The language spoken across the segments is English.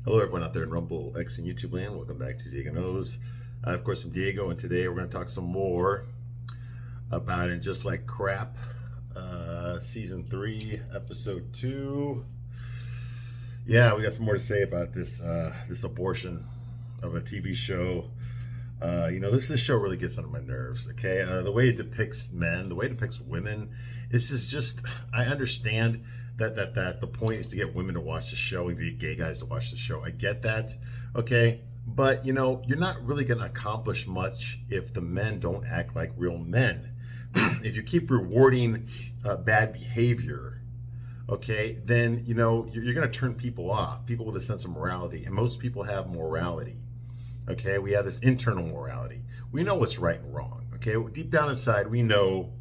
Hello, everyone out there in Rumble, X, and YouTube land. Welcome back to Diego Knows. Of course, I'm Diego, and today we're going to talk some more about And Just Like Crap, Season 3, Episode 2. Yeah, we got some more to say about this abortion of a TV show. This show really gets under my nerves, okay? The way it depicts men, the way it depicts women, this is just, I understand that the point is to get women to watch the show and to get gay guys to watch the show. I get that, okay? But, you're not really going to accomplish much if the men don't act like real men. If you keep rewarding bad behavior, okay, then, you're going to turn people off, people with a sense of morality. And most people have morality. Okay, we have this internal morality. We know what's right and wrong. Okay, deep down inside, we know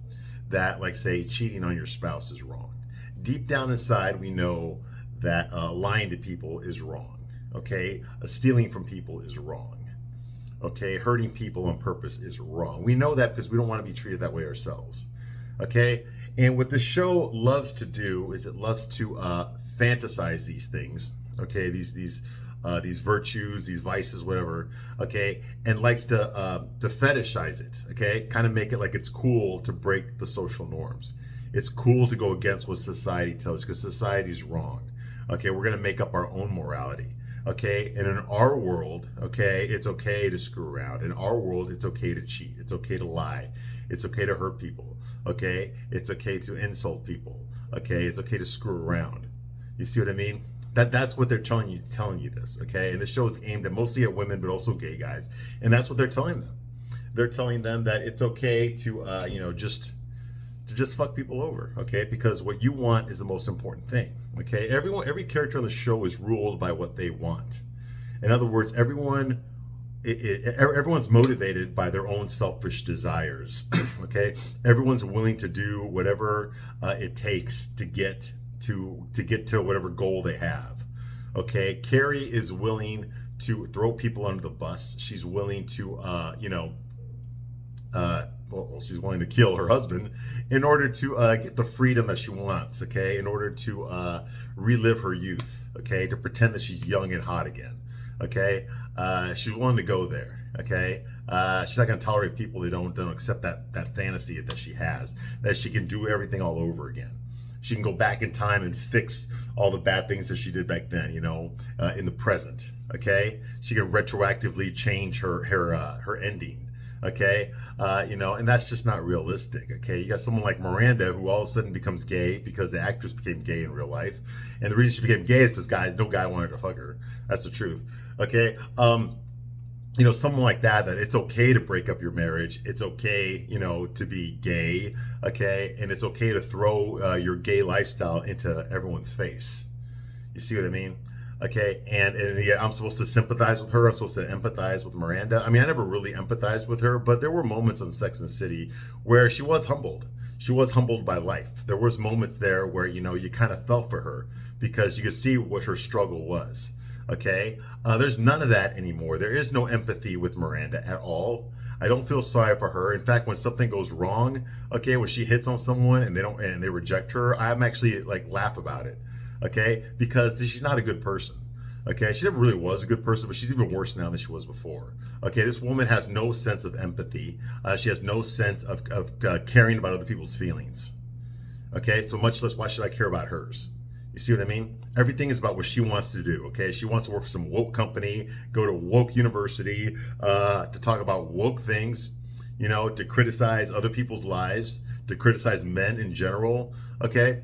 that, like, say, cheating on your spouse is wrong. Deep down inside, we know that lying to people is wrong. Okay, stealing from people is wrong. Okay, hurting people on purpose is wrong. We know that because we don't want to be treated that way ourselves. Okay, and what the show loves to do is it loves to fantasize these things. Okay, these virtues, these vices, whatever, okay, and likes to fetishize it, okay, kind of make it like it's cool to break the social norms. It's cool to go against what society tells us because society's wrong. Okay, we're gonna make up our own morality. Okay, and in our world, okay, it's okay to screw around. In our world, it's okay to cheat. It's okay to lie. It's okay to hurt people. Okay, it's okay to insult people. Okay, it's okay to screw around. You see what I mean? That's what they're telling you this, okay? And this show is aimed mostly at women, but also gay guys, and that's what they're telling them. They're telling them that it's okay to just fuck people over, okay? Because what you want is the most important thing, okay? Every character on the show is ruled by what they want. In other words, everyone's motivated by their own selfish desires, okay? Everyone's willing to do whatever it takes to get to whatever goal they have. Okay, Carrie is willing to throw people under the bus. She's willing to, she's willing to kill her husband in order to get the freedom that she wants. Okay, in order to relive her youth. Okay, to pretend that she's young and hot again. Okay, she's willing to go there. Okay, she's not going to tolerate people that don't accept that fantasy that she has, that she can do everything all over again. She can go back in time and fix all the bad things that she did back then, in the present. Okay, she can retroactively change her ending. Okay, and that's just not realistic. Okay, you got someone like Miranda who all of a sudden becomes gay because the actress became gay in real life, and the reason she became gay is because no guy wanted to fuck her. That's the truth. Okay, someone like that it's okay to break up your marriage. It's okay, to be gay, okay? And it's okay to throw your gay lifestyle into everyone's face. You see what I mean? Okay, and yeah, I'm supposed to sympathize with her. I'm supposed to empathize with Miranda. I mean, I never really empathized with her, but there were moments on Sex and the City where she was humbled. She was humbled by life. There was moments there where, you kind of felt for her because you could see what her struggle was. Okay, there's none of that anymore. There is no empathy with Miranda at all. I don't feel sorry for her. In fact, when something goes wrong, okay, when she hits on someone and they reject her, I'm actually laugh about it, okay, because she's not a good person. Okay, she never really was a good person, but she's even worse now than she was before. Okay, this woman has no sense of empathy. She has no sense of caring about other people's feelings. Okay, so much less why should I care about hers? You see what I mean? Everything is about what she wants to do, okay? She wants to work for some woke company, go to woke university, to talk about woke things, to criticize other people's lives, to criticize men in general, okay?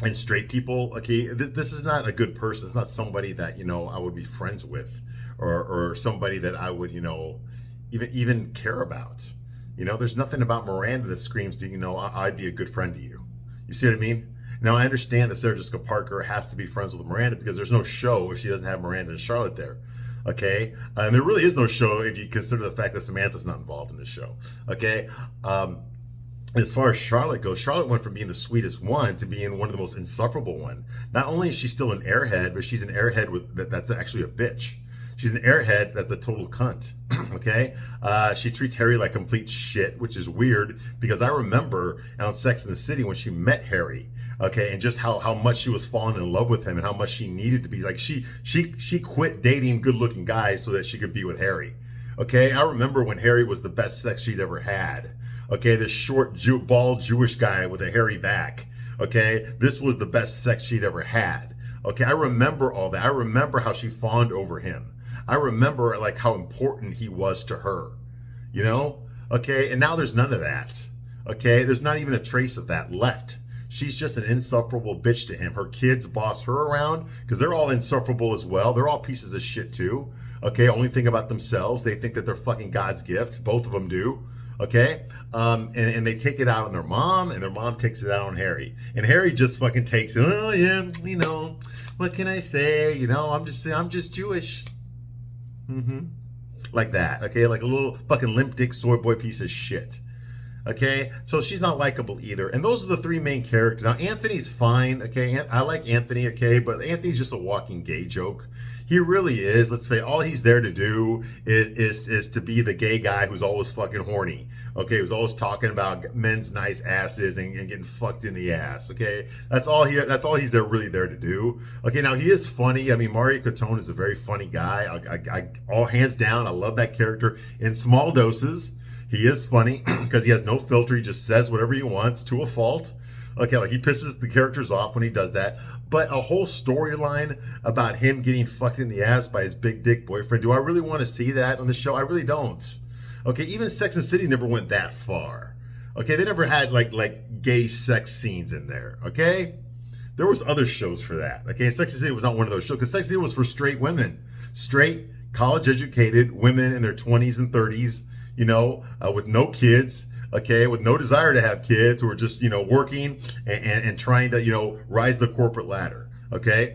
And straight people, okay? This is not a good person. It's not somebody that, I would be friends with or somebody that I would, even care about. There's nothing about Miranda that screams, I'd be a good friend to you. You see what I mean? Now, I understand that Sarah Jessica Parker has to be friends with Miranda because there's no show if she doesn't have Miranda and Charlotte there. Okay? And there really is no show if you consider the fact that Samantha's not involved in this show. Okay? As far as Charlotte goes, Charlotte went from being the sweetest one to being one of the most insufferable one. Not only is she still an airhead, but she's an airhead that's actually a bitch. She's an airhead that's a total cunt. Okay? She treats Harry like complete shit, which is weird because I remember on Sex and the City when she met Harry. Okay, and just how much she was falling in love with him and how much she needed to be. Like she quit dating good looking guys so that she could be with Harry. Okay, I remember when Harry was the best sex she'd ever had. Okay, this short, bald Jewish guy with a hairy back. Okay, this was the best sex she'd ever had. Okay, I remember all that. I remember how she fawned over him. I remember like how important he was to her. You know? Okay, and now there's none of that. Okay, there's not even a trace of that left. She's just an insufferable bitch to him. Her kids boss her around because they're all insufferable as well. They're all pieces of shit too. Okay, only think about themselves. They think that they're fucking God's gift. Both of them do. Okay, and they take it out on their mom, and their mom takes it out on Harry. And Harry just fucking takes it. Oh yeah, you know, what can I say? You know, I'm just Jewish. Like that. Okay, like a little fucking limp dick soy boy piece of shit. Okay, so she's not likable either. And those are the three main characters. Now, Anthony's fine, okay? I like Anthony, okay? But Anthony's just a walking gay joke. He really is. Let's say all he's there to do is to be the gay guy who's always fucking horny, okay? Who's always talking about men's nice asses and getting fucked in the ass, okay? That's all he's really there to do. Okay, now he is funny. I mean, Mario Catone is a very funny guy. I all hands down, I love that character in small doses. He is funny because he has no filter. He just says whatever he wants to a fault. Okay, like he pisses the characters off when he does that. But a whole storyline about him getting fucked in the ass by his big dick boyfriend, do I really want to see that on the show? I really don't. Okay, even Sex and the City never went that far. Okay, they never had like gay sex scenes in there. Okay, there was other shows for that. Okay, Sex and the City was not one of those shows because Sex and the City was for straight women, straight college educated women in their 20s and 30s. You know, with no kids, okay, with no desire to have kids, who are just, you know, working and trying to, you know, rise the corporate ladder, okay?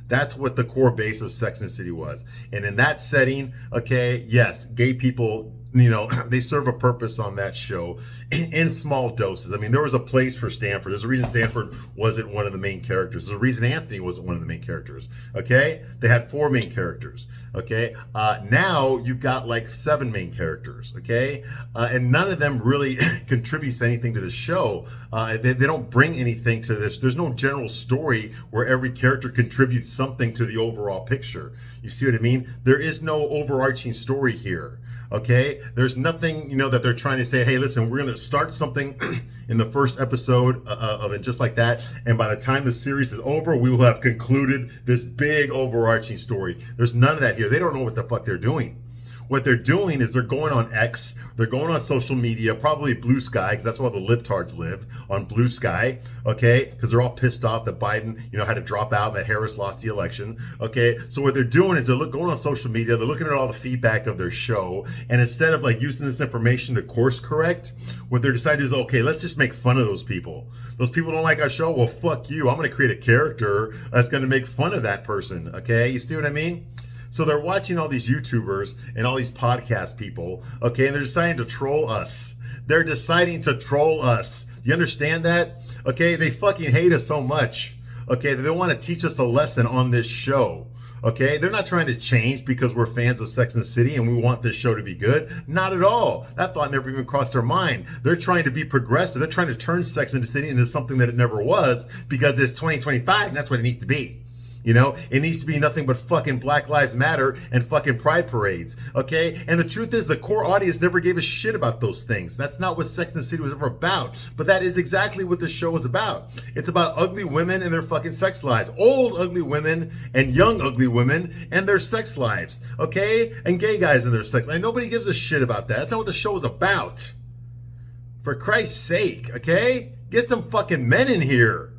That's what the core base of Sex and the City was. And in that setting, okay, yes, gay people, you know, they serve a purpose on that show in small doses. I mean, there was a place for Stanford. There's a reason Stanford wasn't one of the main characters. There's a reason Anthony wasn't one of the main characters, okay? They had 4 main characters, okay? Now you've got like 7 main characters, okay? And none of them really contributes anything to the show. They don't bring anything to this. There's no general story where every character contributes something to the overall picture. You see what I mean? There is no overarching story here. Okay, there's nothing, you know, that they're trying to say, hey, listen, we're going to start something in the first episode of it just like that. And by the time the series is over, we will have concluded this big overarching story. There's none of that here. They don't know what the fuck they're doing. What they're doing is they're going on X, they're going on social media, probably Blue Sky, because that's where all the libtards live, on Blue Sky, okay? Because they're all pissed off that Biden, you know, had to drop out and that Harris lost the election, okay? So what they're doing is they're going on social media, they're looking at all the feedback of their show, and instead of like using this information to course correct, what they're deciding is, okay, let's just make fun of those people. Those people don't like our show, well, fuck you. I'm going to create a character that's going to make fun of that person, okay? You see what I mean? So they're watching all these YouTubers and all these podcast people, okay, and they're deciding to troll us. They're deciding to troll us. You understand that? Okay, they fucking hate us so much, okay, that they want to teach us a lesson on this show, okay? They're not trying to change because we're fans of Sex and the City and we want this show to be good. Not at all. That thought never even crossed their mind. They're trying to be progressive. They're trying to turn Sex and the City into something that it never was because it's 2025 and that's what it needs to be. You know, it needs to be nothing but fucking Black Lives Matter and fucking pride parades, okay? And the truth is the core audience never gave a shit about those things. That's not what Sex and the City was ever about. But that is exactly what this show is about. It's about ugly women and their fucking sex lives. Old ugly women and young ugly women and their sex lives, okay? And gay guys and their sex lives. Nobody gives a shit about that. That's not what the show is about. For Christ's sake, okay? Get some fucking men in here.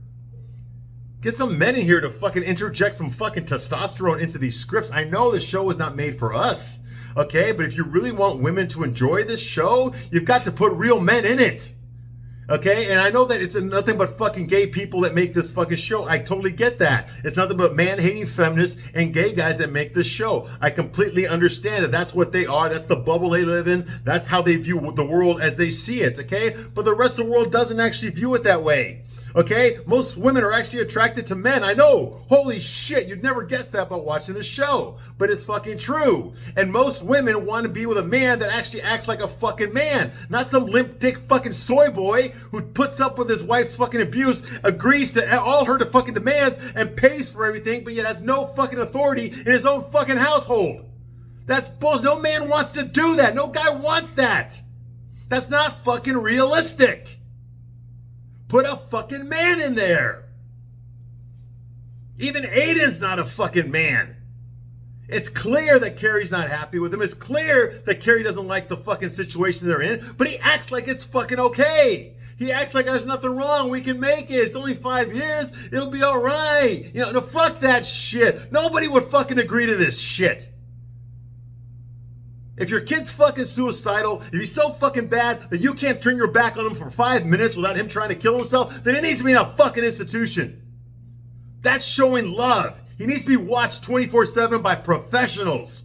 Get some men in here to fucking interject some fucking testosterone into these scripts. I know the show is not made for us, okay? But if you really want women to enjoy this show, you've got to put real men in it, okay? And I know that it's nothing but fucking gay people that make this fucking show. I totally get that. It's nothing but man-hating feminists and gay guys that make this show. I completely understand that that's what they are. That's the bubble they live in. That's how they view the world as they see it, okay? But the rest of the world doesn't actually view it that way. Okay, most women are actually attracted to men. I know. Holy shit, you'd never guess that by watching this show. But it's fucking true. And most women want to be with a man that actually acts like a fucking man. Not some limp dick fucking soy boy who puts up with his wife's fucking abuse, agrees to all her fucking demands, and pays for everything, but yet has no fucking authority in his own fucking household. That's bullshit. No man wants to do that. No guy wants that. That's not fucking realistic. Put a fucking man in there. Even Aiden's not a fucking man. It's clear that Carrie's not happy with him. It's clear that Carrie doesn't like the fucking situation they're in, but he acts like it's fucking okay. He acts like there's nothing wrong. We can make it. It's only 5 years. It'll be all right. You know, no, fuck that shit. Nobody would fucking agree to this shit. If your kid's fucking suicidal, if he's so fucking bad that you can't turn your back on him for 5 minutes without him trying to kill himself, then he needs to be in a fucking institution. That's showing love. He needs to be watched 24/7 by professionals.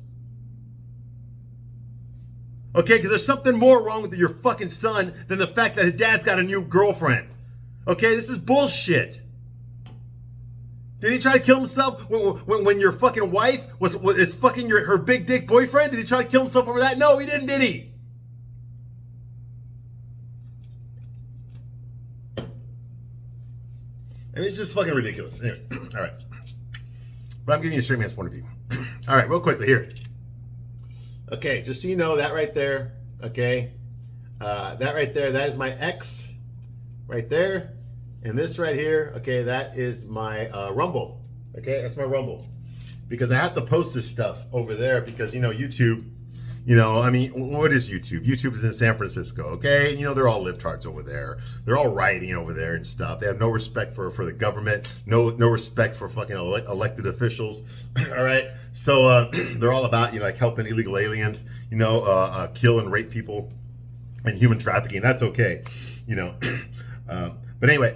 Okay, because there's something more wrong with your fucking son than the fact that his dad's got a new girlfriend. Okay, this is bullshit. Did he try to kill himself when your fucking wife is fucking her big dick boyfriend? Did he try to kill himself over that? No, he didn't, did he? I mean, it's just fucking ridiculous. Anyway, all right. But I'm giving you a straight man's point of view. All right, real quickly here. Okay, just so you know, that right there, okay, that right there, that is my ex right there. And this right here, okay, that is my Rumble. Okay, that's my Rumble. Because I have to post this stuff over there because, you know, YouTube, you know, I mean, what is YouTube? YouTube is in San Francisco, okay? You know, they're all libtards over there. They're all rioting over there and stuff. They have no respect for the government, no respect for fucking elected officials, all right? So they're all about, you know, like helping illegal aliens, you know, kill and rape people and human trafficking. That's okay, you know. But anyway,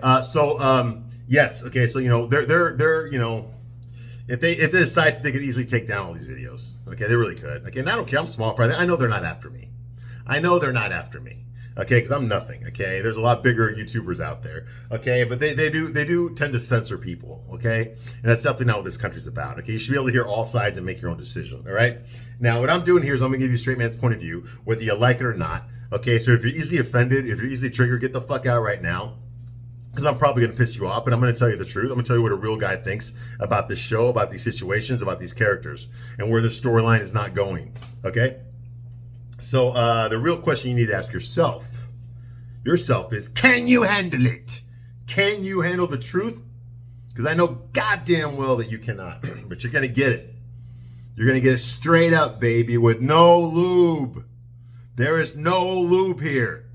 yes, okay, so, you know, they're you know, if they decide, they could easily take down all these videos. Okay, they really could. Okay, and I don't care. I'm small fry. I know they're not after me. I know they're not after me. Okay, because I'm nothing. Okay, there's a lot bigger YouTubers out there. Okay, but they do tend to censor people. Okay, and that's definitely not what this country's about. Okay, you should be able to hear all sides and make your own decision. All right. Now, what I'm doing here is I'm gonna give you a straight man's point of view, whether you like it or not. Okay, so if you're easily offended, if you're easily triggered, get the fuck out right now. Because I'm probably going to piss you off, but I'm going to tell you the truth. I'm going to tell you what a real guy thinks about this show, about these situations, about these characters, and where the storyline is not going, okay? So the real question you need to ask yourself is, can you handle it? Can you handle the truth? Because I know goddamn well that you cannot, but you're going to get it. You're going to get it straight up, baby, with no lube. There is no lube here.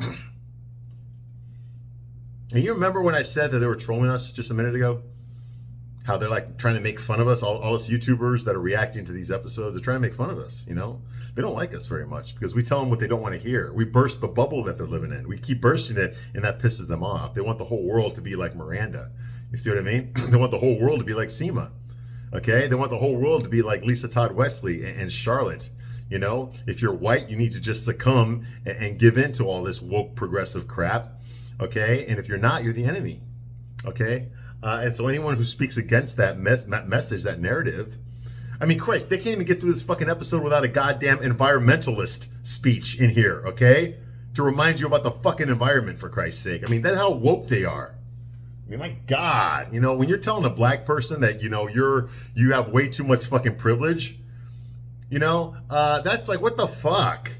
And you remember when I said that they were trolling us just a minute ago? How they're like trying to make fun of us, all us YouTubers that are reacting to these episodes, they're trying to make fun of us, you know? They don't like us very much because we tell them what they don't want to hear. We burst the bubble that they're living in. We keep bursting it, and that pisses them off. They want the whole world to be like Miranda. You see what I mean? They want the whole world to be like Seema, okay? They want the whole world to be like Lisa Todd Wesley and Charlotte. You know, if you're white, you need to just succumb and give in to all this woke progressive crap. Okay, and if you're not, you're the enemy. Okay, and so anyone who speaks against that message, that narrative, I mean, Christ, they can't even get through this fucking episode without a goddamn environmentalist speech in here, okay? To remind you about the fucking environment, for Christ's sake. I mean, that's how woke they are. I mean, my God, you know, when you're telling a black person that, you know, you have way too much fucking privilege, you know, that's like, what the fuck?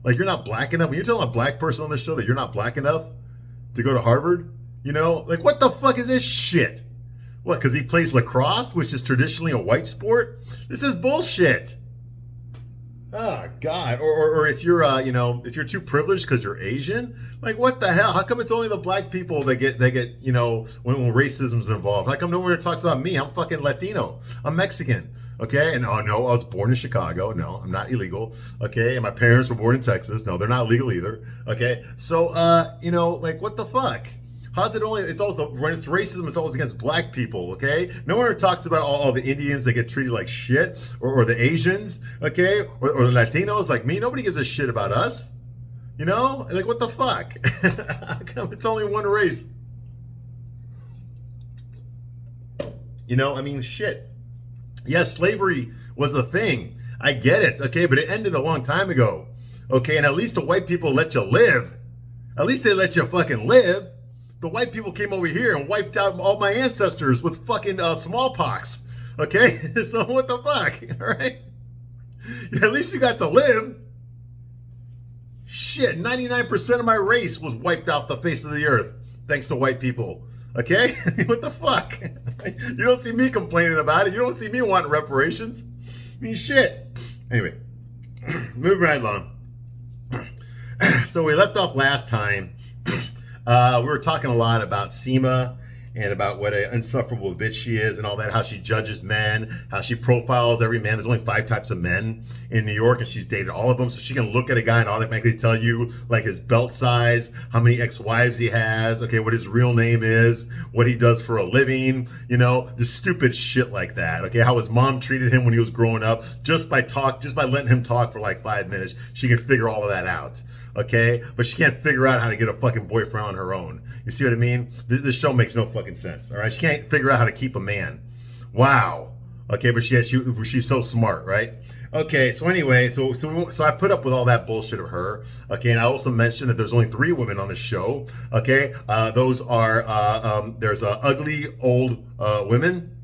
Like, you're not black enough? When you're telling a black person on the show that you're not black enough to go to Harvard, you know, like, what the fuck is this shit? What, because he plays lacrosse, which is traditionally a white sport? This is bullshit. Oh, God. Or if you're, you know, if you're too privileged because you're Asian, like, what the hell? How come it's only the black people that get, you know, when racism's involved? How come no one talks about me? I'm fucking Latino. I'm Mexican. Okay, and oh no, I was born in Chicago. No, I'm not illegal. Okay, and my parents were born in Texas. No, they're not legal either. Okay, so you know, like, what the fuck? How's it only? It's always when it's racism, it's always against black people. Okay, no one ever talks about all the Indians that get treated like shit, or the Asians. Okay, or the Latinos like me. Nobody gives a shit about us. You know, like, what the fuck? How come it's only one race? You know, I mean, shit. Yes, slavery was a thing. I get it, okay, but it ended a long time ago, okay? And at least the white people let you live. At least they let you fucking live. The white people came over here and wiped out all my ancestors with fucking smallpox, okay? So what the fuck, all right? At least you got to live. Shit, 99% of my race was wiped off the face of the earth thanks to white people. Okay? What the fuck? You don't see me complaining about it. You don't see me wanting reparations. I mean, shit. Anyway, moving right along. So we left off last time. We were talking a lot about Seema and about what an insufferable bitch she is and all that, how she judges men, how she profiles every man. There's only 5 types of men in New York, and she's dated all of them, so she can look at a guy and automatically tell you, like, his belt size, how many ex-wives he has, okay, what his real name is, what he does for a living, you know, the stupid shit like that, okay, how his mom treated him when he was growing up, just by letting him talk for like 5 minutes, she can figure all of that out. Okay, but she can't figure out how to get a fucking boyfriend on her own. You see what I mean? This show makes no fucking sense. All right, she can't figure out how to keep a man. Wow. Okay, but she's so smart, right? Okay, so anyway, so I put up with all that bullshit of her. Okay, and I also mentioned that there's only 3 women on the show. Okay, those are there's ugly old women,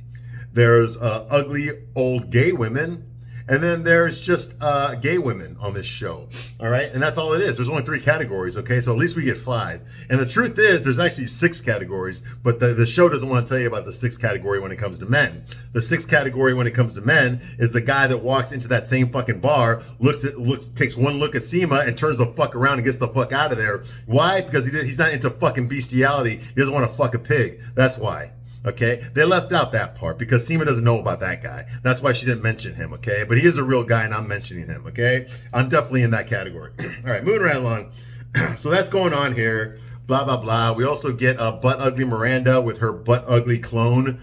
there's ugly old gay women. And then there's just gay women on this show, all right? And that's all it is. There's only 3 categories, okay? So at least we get 5. And the truth is, there's actually 6 categories, but the show doesn't want to tell you about the 6th category when it comes to men. The 6th category when it comes to men is the guy that walks into that same fucking bar, takes one look at Seema and turns the fuck around and gets the fuck out of there. Why? Because he's not into fucking bestiality. He doesn't want to fuck a pig. That's why. Okay, they left out that part because Seema doesn't know about that guy. That's why she didn't mention him, okay? But he is a real guy and I'm mentioning him, okay? I'm definitely in that category. All right, moving right along. So that's going on here. Blah, blah, blah. We also get Butt Ugly Miranda with her Butt Ugly clone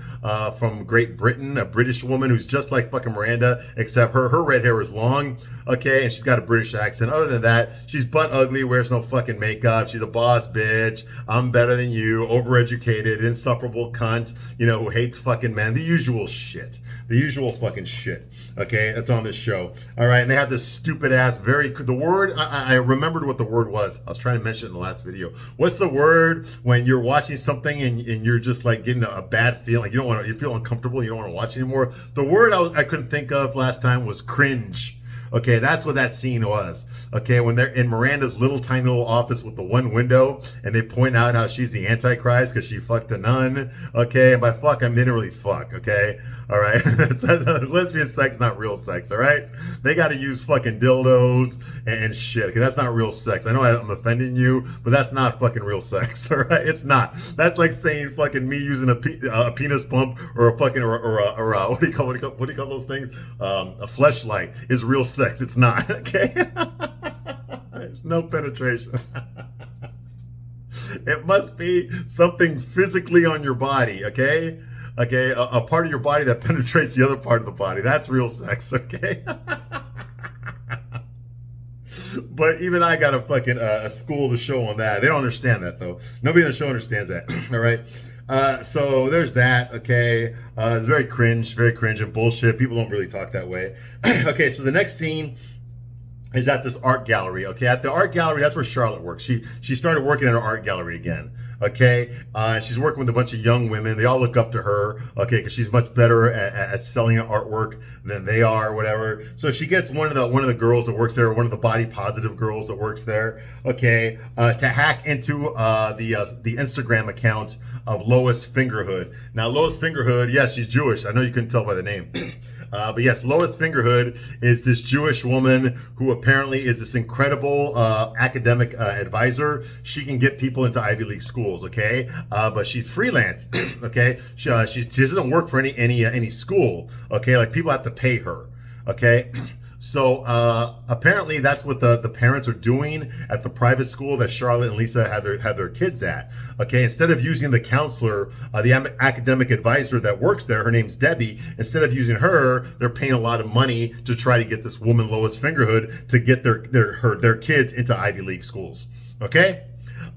from Great Britain, a British woman who's just like fucking Miranda, except her red hair is long, okay, and she's got a British accent. Other than that, she's butt ugly, wears no fucking makeup. She's a boss bitch. I'm better than you, overeducated, insufferable cunt, you know, who hates fucking men. The usual shit. The usual fucking shit, okay, that's on this show. All right, and they have this stupid ass, the word, I remembered what the word was. I was trying to mention it in the last video. What's the word when you're watching something and you're just like getting a bad feeling, like you feel uncomfortable, you don't want to watch anymore? The word I couldn't think of last time was cringe. Okay, that's what that scene was. Okay, when they're in Miranda's little tiny little office with the one window and they point out how she's the Antichrist because she fucked a nun. Okay, and by fuck, I mean, they didn't really fuck, okay? All right, lesbian sex, not real sex, all right? They got to use fucking dildos and shit, because that's not real sex. I know I'm offending you, but that's not fucking real sex, all right? It's not. That's like saying fucking me using a penis pump or a fucking, or what do you call those things? A fleshlight is real sex. It's not, okay? There's no penetration. It must be something physically on your body, okay? Okay, a part of your body that penetrates the other part of the body. That's real sex, okay? But even I got a fucking school the show on that. They don't understand that, though. Nobody in the show understands that, all right? So there's that, okay? It's very cringe and bullshit. People don't really talk that way. Okay, so the next scene is at this art gallery, okay? At the art gallery, that's where Charlotte works. She started working at an art gallery again. Okay, she's working with a bunch of young women. They all look up to her, okay, because she's much better at selling artwork than they are, or whatever. So she gets one of the girls that works there, one of the body positive girls that works there, okay, to hack into the Instagram account of Lois Fingerhood. Now, Lois Fingerhood, yes, she's Jewish. I know you couldn't tell by the name. But yes, Lois Fingerhood is this Jewish woman who apparently is this incredible academic advisor. She can get people into Ivy League schools, okay? But she's freelance, okay? She doesn't work for any school, okay? Like, people have to pay her, okay? So apparently that's what the parents are doing at the private school that Charlotte and Lisa had their kids at. Okay, instead of using the counselor, the academic advisor that works there, her name's Debbie. Instead of using her, they're paying a lot of money to try to get this woman Lois Fingerhood to get their kids into Ivy League schools. Okay.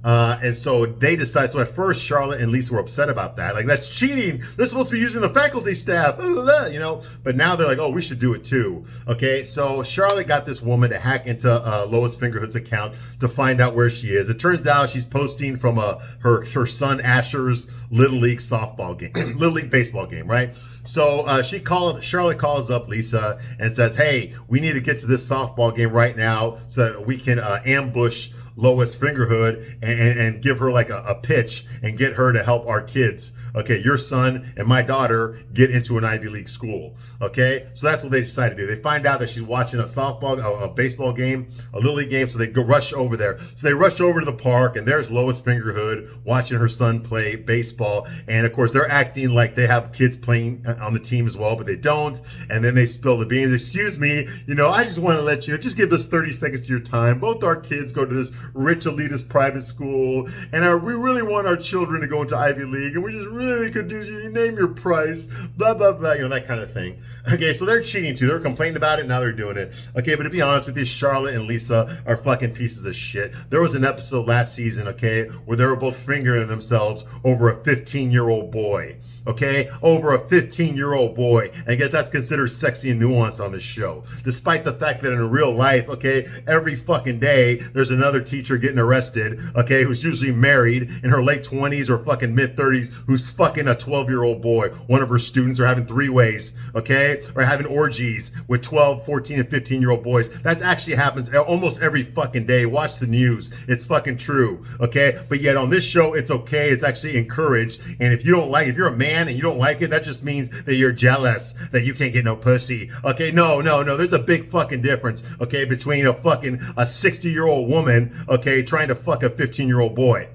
And so they decide. So at first, Charlotte and Lisa were upset about that. Like, that's cheating. They're supposed to be using the faculty staff, you know. But now they're like, oh, we should do it too. Okay. So Charlotte got this woman to hack into Lois Fingerhood's account to find out where she is. It turns out she's posting from her son Asher's Little League softball game, Little League baseball game, right? So Charlotte calls up Lisa and says, hey, we need to get to this softball game right now so that we can ambush Lois Fingerhood and give her like a pitch and get her to help our kids. Okay, your son and my daughter get into an Ivy League school. Okay, so that's what they decide to do. They find out that she's watching a baseball game, a Little League game, so they go rush over there. So they rush over to the park, and there's Lois Fingerhood watching her son play baseball. And of course, they're acting like they have kids playing on the team as well, but they don't. And then they spill the beans. Excuse me, I just want to let you just give us 30 seconds of your time. Both our kids go to this rich elitist private school, and we really want our children to go into Ivy League, and we just really could do, you name your price, blah, blah, blah, that kind of thing. Okay, so they're cheating too. They were complaining about it, now they're doing it. Okay, but to be honest with you, Charlotte and Lisa are fucking pieces of shit. There was an episode last season, okay, where they were both fingering themselves over a 15-year-old boy. Okay, over a 15-year-old boy. And I guess that's considered sexy and nuanced on this show. Despite the fact that in real life, okay, every fucking day there's another teacher getting arrested, okay, who's usually married in her late 20s or fucking mid 30s, who's fucking a 12-year-old boy. One of her students are having three-ways, okay, or having orgies with 12, 14, and 15-year-old boys. That actually happens almost every fucking day. Watch the news. It's fucking true, okay? But yet on this show, it's okay. It's actually encouraged. And if you're a man and you don't like it, that just means that you're jealous that you can't get no pussy. Okay, no. There's a big fucking difference, okay, between a 60-year-old woman, okay, trying to fuck a 15-year-old boy.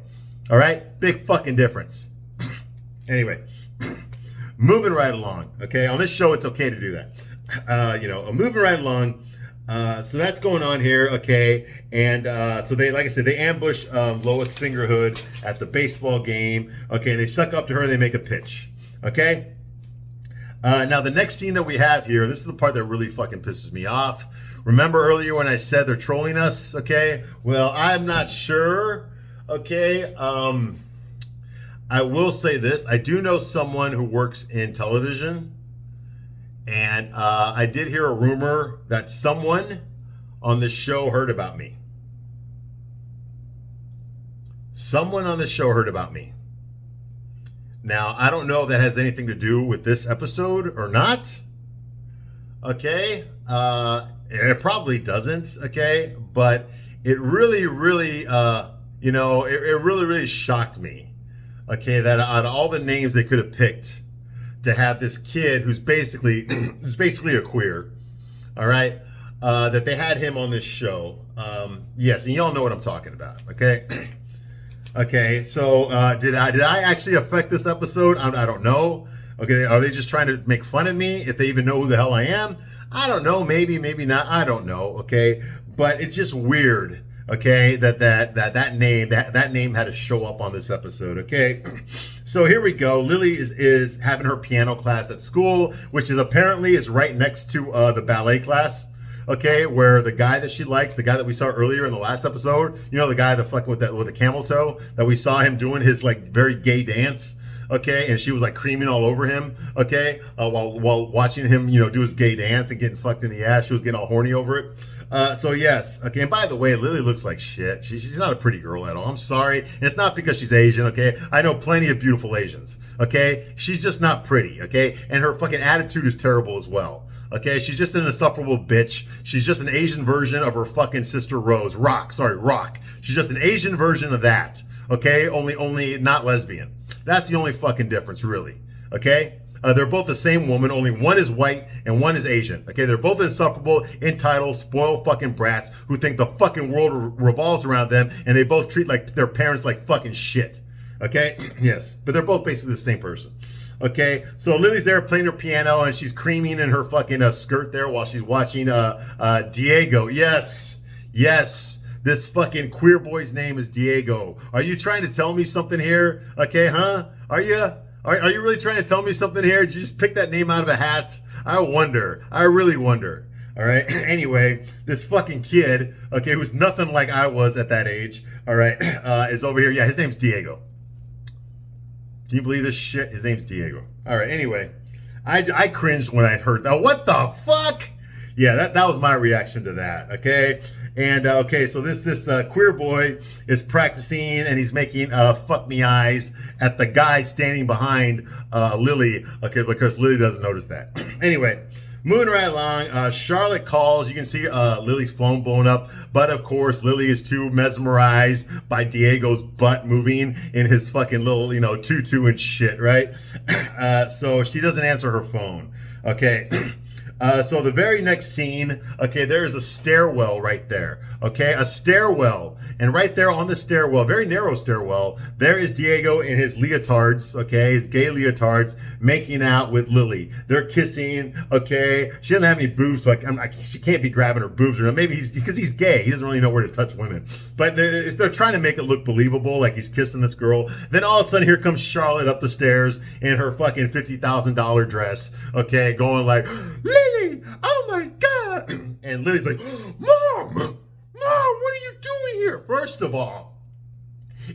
All right? Big fucking difference. Anyway, moving right along, okay? On this show, it's okay to do that. Moving right along. So that's going on here, okay? And so they, like I said, they ambush Lois Fingerhood at the baseball game, okay? And they suck up to her and they make a pitch, okay? Now, the next scene that we have here, this is the part that really fucking pisses me off. Remember earlier when I said they're trolling us, okay? Well, I'm not sure, okay? I will say this. I do know someone who works in television. And I did hear a rumor that someone on this show heard about me. Someone on this show heard about me. Now, I don't know if that has anything to do with this episode or not. Okay. It probably doesn't. Okay. But it really, really, it really, really shocked me. Okay. That out of all the names they could have picked, to have this kid who's basically a queer, all right, that they had him on this show. Yes, and y'all know what I'm talking about, okay? Okay, so did I actually affect this episode? I don't know. Okay, are they just trying to make fun of me if they even know who the hell I am? I don't know, maybe not, I don't know, okay? But it's just weird, okay, that name had to show up on this episode, okay? So here we go. Lily is having her piano class at school, which is apparently right next to the ballet class, okay, where the guy that she likes, the guy that we saw earlier in the last episode, the guy that fucking with the camel toe, that we saw him doing his like very gay dance, okay, and she was like creaming all over him, okay, while watching him, do his gay dance and getting fucked in the ass. She was getting all horny over it. So yes, okay, and by the way, Lily looks like shit. She's not a pretty girl at all. I'm sorry. And it's not because she's Asian, okay? I know plenty of beautiful Asians, okay? She's just not pretty, okay? And her fucking attitude is terrible as well, okay? She's just an insufferable bitch. She's just an Asian version of her fucking sister Rose. Rock. She's just an Asian version of that, okay? Only not lesbian. That's the only fucking difference, really, okay? They're both the same woman, only one is white and one is Asian. Okay, they're both insufferable, entitled, spoiled fucking brats who think the fucking world revolves around them, and they both treat like their parents like fucking shit. Okay, yes, but they're both basically the same person. Okay, so Lily's there playing her piano and she's creaming in her fucking skirt there while she's watching Diego. Yes, this fucking queer boy's name is Diego. Are you trying to tell me something here? Okay, huh? Are you? Are you really trying to tell me something here? Did you just pick that name out of a hat? I really wonder. All right. Anyway, this fucking kid, okay, who's nothing like I was at that age, all right, is over here. Yeah, his name's Diego. Can you believe this shit? His name's Diego. All right. Anyway, I cringed when I heard that. What the fuck? Yeah, that was my reaction to that. Okay. And okay, so this queer boy is practicing, and he's making fuck me eyes at the guy standing behind Lily. Okay, because Lily doesn't notice that. Anyway, moving right along, Charlotte calls. You can see Lily's phone blowing up, but of course Lily is too mesmerized by Diego's butt moving in his fucking little, tutu and shit, right? So she doesn't answer her phone. Okay. So the very next scene, okay, there is a stairwell right there, okay, a stairwell, and right there on the stairwell, very narrow stairwell, there is Diego in his leotards, okay, his gay leotards, making out with Lily. They're kissing, okay, she doesn't have any boobs, so she can't be grabbing her boobs, or maybe because he's gay, he doesn't really know where to touch women, but they're trying to make it look believable, like he's kissing this girl. Then all of a sudden, here comes Charlotte up the stairs in her fucking $50,000 dress, okay, going like, Lily, oh my God. And Lily's like, Mom, what are you doing here? First of all,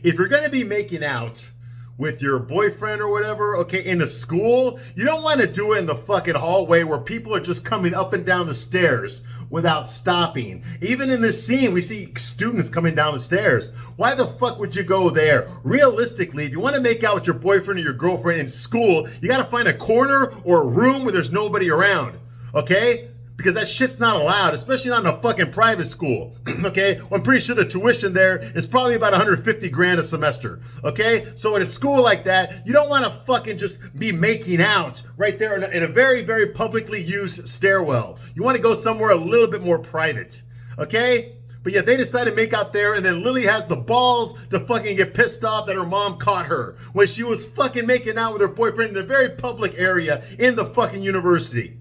if you're going to be making out with your boyfriend or whatever, okay, in a school, you don't want to do it in the fucking hallway where people are just coming up and down the stairs without stopping. Even in this scene, we see students coming down the stairs. Why the fuck would you go there? Realistically, if you want to make out with your boyfriend or your girlfriend in school, you got to find a corner or a room where there's nobody around. Okay? Because that shit's not allowed, especially not in a fucking private school. Okay? Well, I'm pretty sure the tuition there is probably about 150 grand a semester. Okay? So in a school like that, you don't want to fucking just be making out right there in a very, very publicly used stairwell. You want to go somewhere a little bit more private. Okay? But yet they decide to make out there, and then Lily has the balls to fucking get pissed off that her mom caught her when she was fucking making out with her boyfriend in a very public area in the fucking university.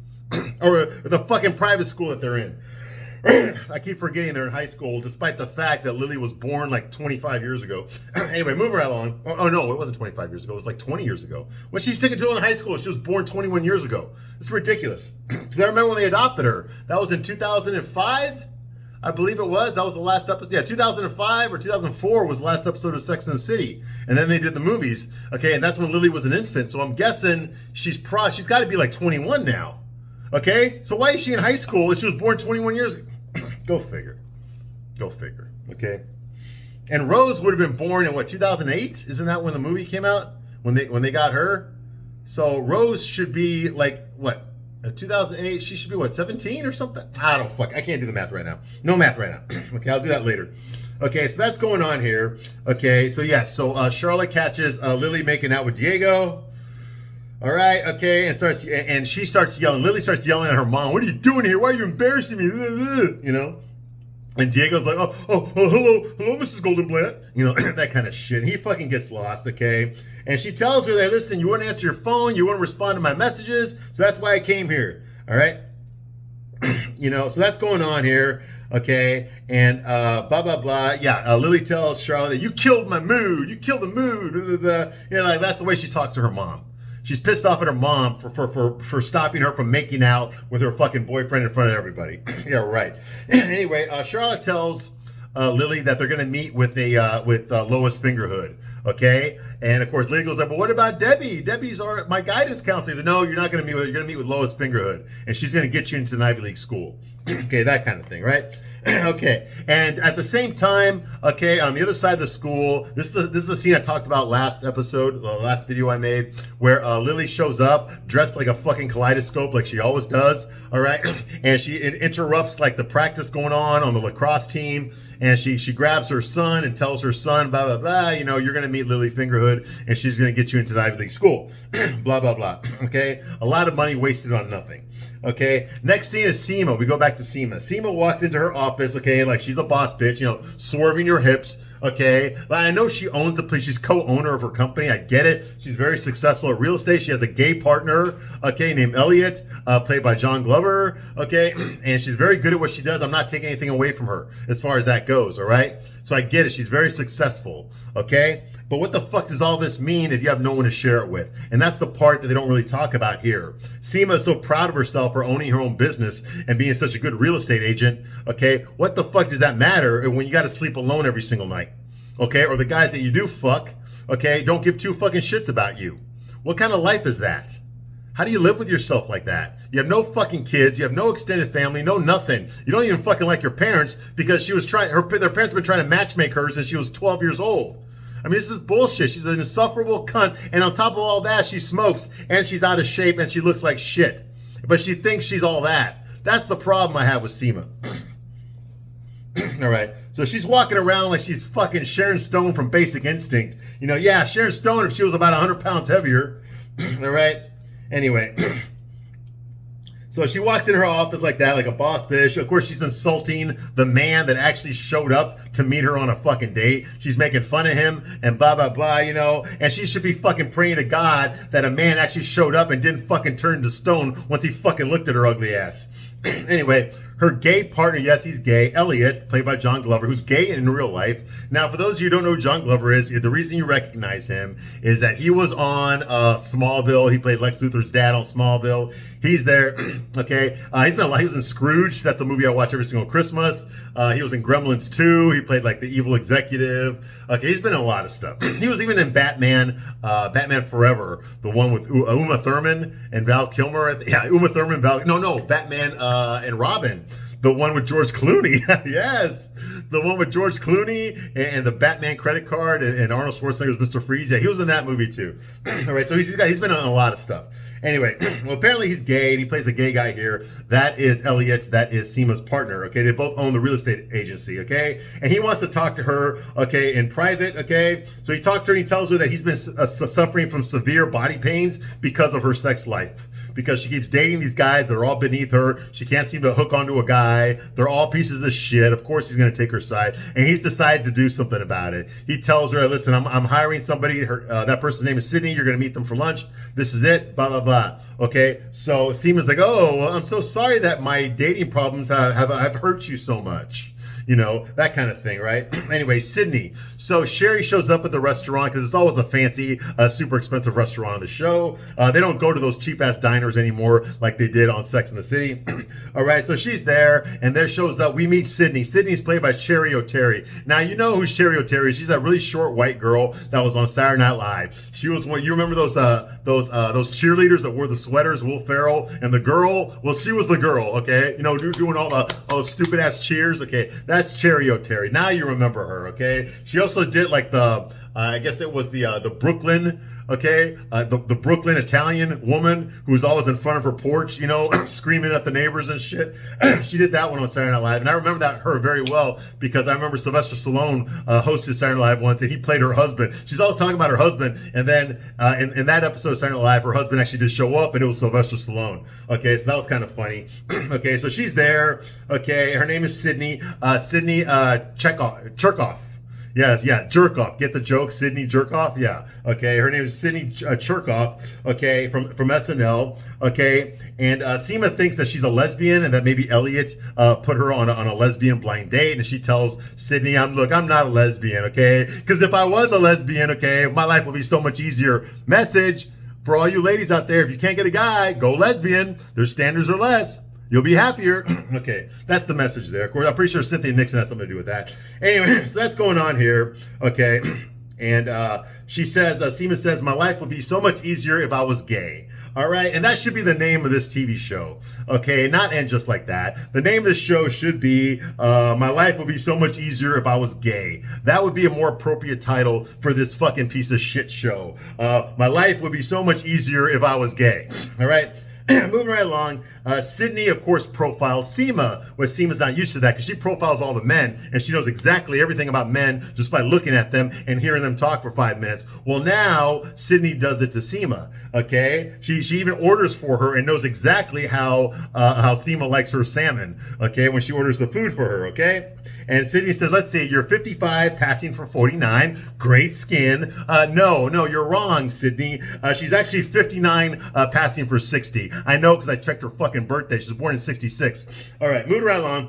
Or the fucking private school that they're in. I keep forgetting they're in high school, despite the fact that Lily was born like 25 years ago. Anyway, moving right along. Oh, no, it wasn't 25 years ago. It was like 20 years ago. When she's taken to in high school, she was born 21 years ago. It's ridiculous. Because I remember when they adopted her. That was in 2005, I believe it was. That was the last episode. Yeah, 2005 or 2004 was the last episode of Sex and the City. And then they did the movies. Okay, and that's when Lily was an infant. So I'm guessing she's got to be like 21 now. Okay, so why is she in high school if she was born 21 years ago? Go figure. Go figure. Okay, and Rose would have been born in what, 2008? Isn't that when the movie came out? When they got her? So Rose should be like what? 2008. She should be what, 17 or something? I can't do the math right now. No math right now. Okay, I'll do that later. Okay, so that's going on here. Okay, so yes, so Charlotte catches Lily making out with Diego. All right, okay, and she starts yelling. Lily starts yelling at her mom. What are you doing here? Why are you embarrassing me? You know? And Diego's like, oh, hello, Mrs. Goldenblatt. You know, that kind of shit. He fucking gets lost, okay? And she tells her that, listen, you wouldn't answer your phone. You wouldn't respond to my messages. So that's why I came here, all right? You know, so that's going on here, okay? And blah, blah, blah. Yeah, Lily tells Charlotte, you killed my mood. You killed the mood. Blah, blah, blah. You know, like, that's the way she talks to her mom. She's pissed off at her mom for stopping her from making out with her fucking boyfriend in front of everybody. Yeah, right. Anyway, Charlotte tells Lily that they're going to meet with Lois Fingerhood. Okay, and of course Lily goes like, "But what about Debbie? Debbie's my guidance counselor." He said, "No, you're not going to meet with her. You're going to meet with Lois Fingerhood, and she's going to get you into an Ivy League school." Okay, that kind of thing, right? Okay, and at the same time, okay, on the other side of the school, this is the scene I talked about last episode, the last video I made, where Lily shows up dressed like a fucking kaleidoscope, like she always does. All right, and she interrupts like the practice going on the lacrosse team. And she grabs her son and tells her son, blah, blah, blah, you know, you're going to meet Lily Fingerhood and she's going to get you into the Ivy League school. Blah, blah, blah. Okay? A lot of money wasted on nothing. Okay? Next scene is Seema. We go back to Seema. Seema walks into her office, okay, like she's a boss bitch, you know, swerving your hips. Okay, I know she owns the place. She's co-owner of her company. I get it. She's very successful at real estate. She has a gay partner, okay, named Elliot, played by John Glover. Okay, and she's very good at what she does. I'm not taking anything away from her as far as that goes. All right, so I get it. She's very successful. Okay, but what the fuck does all this mean if you have no one to share it with? And that's the part that they don't really talk about here. Seema is so proud of herself for owning her own business and being such a good real estate agent. Okay, what the fuck does that matter when you got to sleep alone every single night? Okay, or the guys that you do fuck, okay, don't give two fucking shits about you. What kind of life is that? How do you live with yourself like that? You have no fucking kids, you have no extended family, no nothing. You don't even fucking like your parents because she was trying, their parents have been trying to matchmake her since she was 12 years old. I mean, this is bullshit. She's an insufferable cunt, and on top of all that, she smokes, and she's out of shape, and she looks like shit. But she thinks she's all that. That's the problem I have with Seema. All right, so she's walking around like she's fucking Sharon Stone from Basic Instinct. You know, yeah, Sharon Stone if she was about 100 pounds heavier. All right, anyway. So she walks in her office like that, like a boss bitch. Of course, she's insulting the man that actually showed up to meet her on a fucking date. She's making fun of him and blah, blah, blah, you know. And she should be fucking praying to God that a man actually showed up and didn't fucking turn to stone once he fucking looked at her ugly ass. Anyway, her gay partner, yes, he's gay, Elliot, played by John Glover, who's gay in real life. Now, for those of you who don't know who John Glover is, the reason you recognize him is that he was on Smallville. He played Lex Luthor's dad on Smallville. He's there, okay? He was in Scrooge. That's a movie I watch every single Christmas. He was in Gremlins 2. He played like the evil executive. Okay, he's been in a lot of stuff. He was even in Batman, Batman Forever, the one with Uma Thurman and Val Kilmer. Yeah, Uma Thurman, Batman and Robin. The one with George Clooney. Yes. The one with George Clooney and the Batman credit card and Arnold Schwarzenegger's Mr. Freeze. Yeah, he was in that movie too. All right, so he's been in a lot of stuff. Anyway, well, apparently he's gay and he plays a gay guy here. That is Elliot's, that is Seema's partner, okay? They both own the real estate agency, okay? And he wants to talk to her, okay, in private, okay? So he talks to her and he tells her that he's been suffering from severe body pains because of her sex life. Because she keeps dating these guys that are all beneath her. She can't seem to hook onto a guy. They're all pieces of shit. Of course he's going to take her side. And he's decided to do something about it. He tells her, listen, I'm hiring somebody. That person's name is Sydney. You're going to meet them for lunch. This is it. Blah, blah, blah. Okay? So Seema's like, oh, well, I'm so sorry that my dating problems have hurt you so much. You know, that kind of thing, right? Anyway, Sydney. So Sherry shows up at the restaurant because it's always a fancy, super expensive restaurant on the show. They don't go to those cheap-ass diners anymore like they did on Sex and the City. All right, so she's there, and there shows up. We meet Sydney. Sydney's played by Cherry O'Terry. Now, you know who Cherry O'Terry is. She's that really short white girl that was on Saturday Night Live. She was one. You remember those cheerleaders that wore the sweaters, Will Ferrell, and the girl? Well, she was the girl, okay? You know, doing all the stupid-ass cheers, okay? That's Cherry O'Terry. Now you remember her, okay? She also did like I guess it was the Brooklyn, okay? The Brooklyn Italian woman who was always in front of her porch, you know, screaming at the neighbors and shit. She did that one on Saturday Night Live. And I remember her very well because I remember Sylvester Stallone hosted Saturday Night Live once and he played her husband. She's always talking about her husband. And then in that episode of Saturday Night Live, her husband actually did show up and it was Sylvester Stallone. Okay, so that was kind of funny. Okay, so she's there. Okay, her name is Sydney. Sydney Cherkoff. Yes, yeah, Jerkoff. Get the joke? Sydney Jerkoff? Yeah. Okay, her name is Sydney Cherkoff, okay, from SNL, okay? And Seema thinks that she's a lesbian and that maybe Elliot put her on a lesbian blind date, and she tells Sydney, I'm not a lesbian, okay? Because if I was a lesbian, okay, my life would be so much easier. Message for all you ladies out there, if you can't get a guy, go lesbian. Their standards are less. You'll be happier. Okay, that's the message there. Of course, I'm pretty sure Cynthia Nixon has something to do with that. Anyway, so that's going on here. Okay, and she says, Seema says, my life would be so much easier if I was gay. All right, and that should be the name of this TV show. Okay, not end just like that. The name of this show should be, my life would be so much easier if I was gay. That would be a more appropriate title for this fucking piece of shit show. My life would be so much easier if I was gay. All right. Moving right along, Sydney, of course, profiles Seema, where Seema's not used to that because she profiles all the men and she knows exactly everything about men just by looking at them and hearing them talk for 5 minutes. Well, now Sydney does it to Seema. Okay, she even orders for her and knows exactly how Seema likes her salmon. Okay, when she orders the food for her. Okay. And Sydney says, let's see, you're 55, passing for 49, great skin. No, you're wrong, Sydney. She's actually 59, passing for 60. I know because I checked her fucking birthday. She was born in 66. All right, moving right along.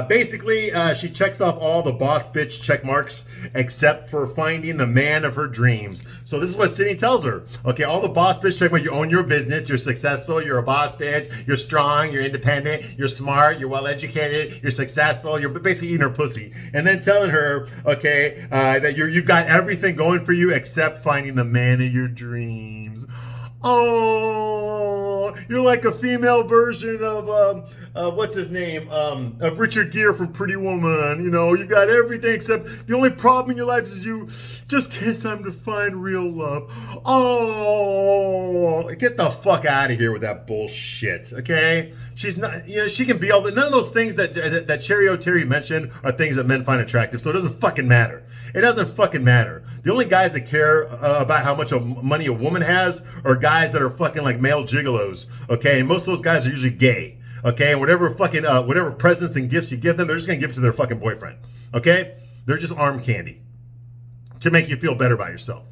Basically, she checks off all the boss bitch check marks except for finding the man of her dreams. So this is what Sydney tells her. Okay, all the boss bitch check marks, you own your business, you're successful, you're a boss bitch, you're strong, you're independent, you're smart, you're well educated, you're successful, you're basically eating her pussy. And then telling her, okay, that you've got everything going for you except finding the man of your dreams. Oh, you're like a female version of what's his name? Of Richard Gere from Pretty Woman. You know, you got everything except the only problem in your life is you just can't seem to find real love. Oh, get the fuck out of here with that bullshit, okay? She's not, you know, she can be all the, none of those things that Cherry O'Terry mentioned are things that men find attractive, so it doesn't fucking matter. It doesn't fucking matter. The only guys that care about how much money a woman has are guys that are fucking like male gigolos, okay? And most of those guys are usually gay, okay? And whatever fucking, whatever presents and gifts you give them, they're just gonna give it to their fucking boyfriend, okay? They're just arm candy to make you feel better about yourself,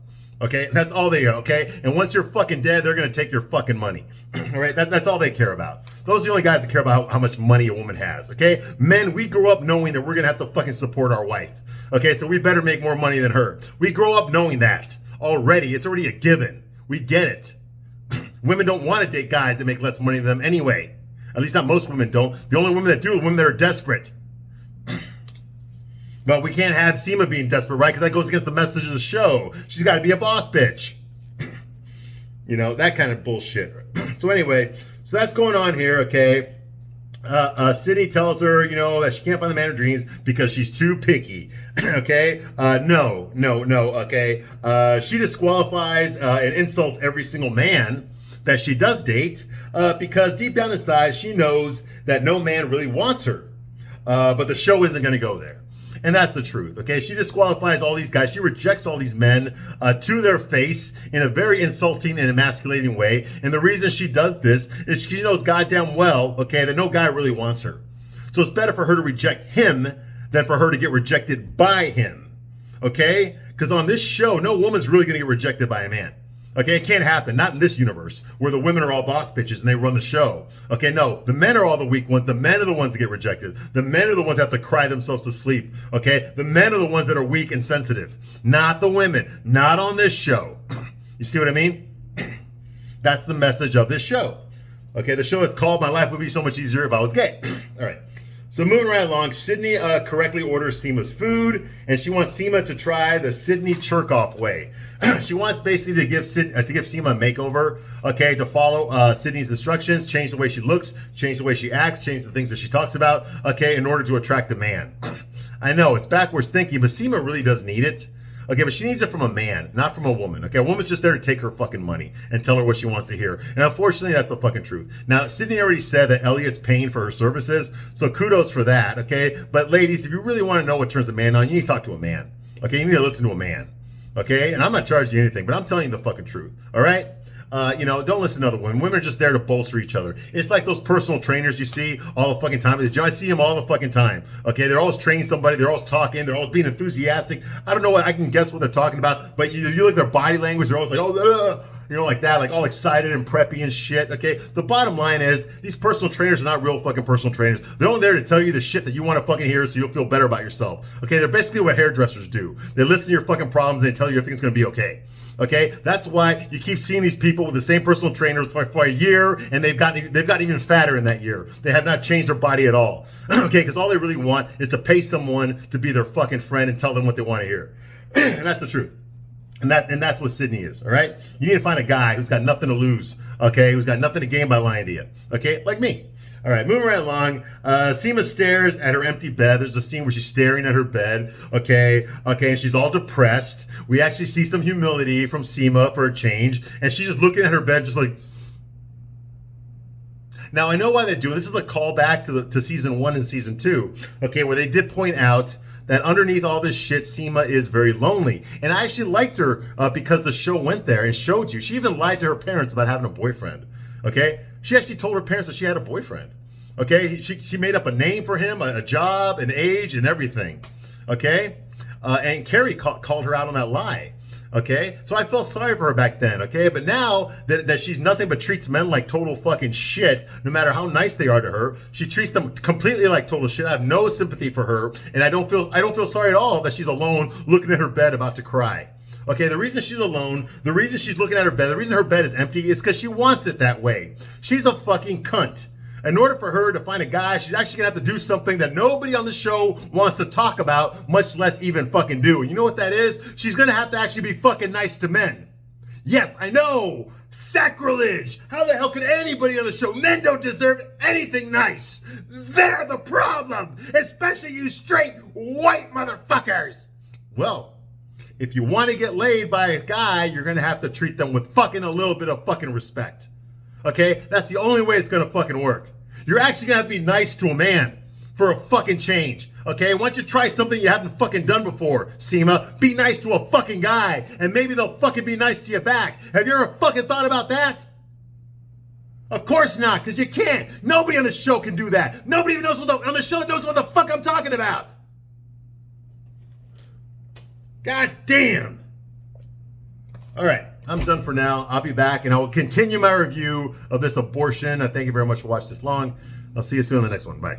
okay? That's all they are, okay? And once you're fucking dead, they're gonna take your fucking money, all right? That's all they care about. Those are the only guys that care about how much money a woman has, okay? Men, we grew up knowing that we're gonna have to fucking support our wife, okay? So we better make more money than her. We grow up knowing that already. It's already a given. We get it. Women don't want to date guys that make less money than them anyway. At least not most women don't. The only women that do are women that are desperate. But we can't have Seema being desperate, right? Because that goes against the message of the show. She's got to be a boss bitch. You know, that kind of bullshit. So anyway, so that's going on here, okay? Sydney tells her, you know, that she can't find the man of dreams because she's too picky. Okay? No, okay? She disqualifies and insults every single man that she does date because deep down inside, she knows that no man really wants her. But the show isn't going to go there. And that's the truth, okay? She disqualifies all these guys. She rejects all these men to their face in a very insulting and emasculating way. And the reason she does this is she knows goddamn well, okay, that no guy really wants her. So it's better for her to reject him than for her to get rejected by him, okay? Because on this show, no woman's really going to get rejected by a man. Okay, it can't happen. Not in this universe where the women are all boss bitches and they run the show. Okay, no, the men are all the weak ones. The men are the ones that get rejected. The men are the ones that have to cry themselves to sleep. Okay, the men are the ones that are weak and sensitive. Not the women. Not on this show. You see what I mean? That's the message of this show. Okay, the show that's called My Life Would Be So Much Easier If I Was Gay. All right. So moving right along, Sydney correctly orders Seema's food, and she wants Seema to try the Sydney Cherkoff way. She wants basically to give Seema a makeover, okay, to follow Sydney's instructions, change the way she looks, change the way she acts, change the things that she talks about, okay, in order to attract a man. I know, it's backwards thinking, but Seema really does need it. Okay, but she needs it from a man, not from a woman. Okay, a woman's just there to take her fucking money and tell her what she wants to hear. And unfortunately, that's the fucking truth. Now, Sydney already said that Elliot's paying for her services, so kudos for that, okay? But ladies, if you really want to know what turns a man on, you need to talk to a man. Okay, you need to listen to a man. Okay, and I'm not charging you anything, but I'm telling you the fucking truth, all right? You know, don't listen to other women. Women are just there to bolster each other. It's like those personal trainers you see all the fucking time. I see them all the fucking time. Okay, they're always training somebody. They're always talking. They're always being enthusiastic. I don't know what I can guess what they're talking about, but you look at their body language. They're always like, oh, you know, like that, like all excited and preppy and shit. Okay, the bottom line is these personal trainers are not real fucking personal trainers. They're only there to tell you the shit that you want to fucking hear so you'll feel better about yourself. Okay, they're basically what hairdressers do. They listen to your fucking problems and they tell you everything's going to be okay. Okay, that's why you keep seeing these people with the same personal trainers for a year, and they've gotten even fatter in that year. They have not changed their body at all. Okay, because all they really want is to pay someone to be their fucking friend and tell them what they want to hear, and that's the truth. And that's what Sydney is. All right, you need to find a guy who's got nothing to lose. Okay, who's got nothing to gain by lying to you. Okay, like me. All right, moving right along. Seema stares at her empty bed. There's a scene where she's staring at her bed. Okay, and she's all depressed. We actually see some humility from Seema for a change, and she's just looking at her bed, just like, Now I know why they do. This is a callback to season 1 and season 2, okay, where they did point out that underneath all this shit, Seema is very lonely. And I actually liked her because the show went there and showed you. She even lied to her parents about having a boyfriend, okay? She actually told her parents that she had a boyfriend, okay? She made up a name for him, a job, an age, and everything, okay? And Carrie called her out on that lie. Okay, so I felt sorry for her back then, okay? But now that she's nothing but treats men like total fucking shit, no matter how nice they are to her, she treats them completely like total shit. I have no sympathy for her, and I don't feel sorry at all that she's alone looking at her bed about to cry. Okay, the reason she's alone, the reason she's looking at her bed, the reason her bed is empty is because she wants it that way. She's a fucking cunt. In order for her to find a guy, she's actually gonna have to do something that nobody on the show wants to talk about, much less even fucking do. And you know what that is? She's gonna have to actually be fucking nice to men. Yes, I know! Sacrilege! How the hell could anybody on the show? Men don't deserve anything nice! They're the problem! Especially you straight white motherfuckers! Well, if you want to get laid by a guy, you're gonna have to treat them with fucking a little bit of fucking respect. Okay? That's the only way it's gonna fucking work. You're actually gonna have to be nice to a man for a fucking change. Okay? Why don't you try something you haven't fucking done before, Seema? Be nice to a fucking guy, and maybe they'll fucking be nice to you back. Have you ever fucking thought about that? Of course not, because you can't. Nobody on the show can do that. Nobody even knows on the show knows what the fuck I'm talking about. God damn. All right. I'm done for now. I'll be back and I will continue my review of this abortion. I thank you very much for watching this long. I'll see you soon in the next one. Bye.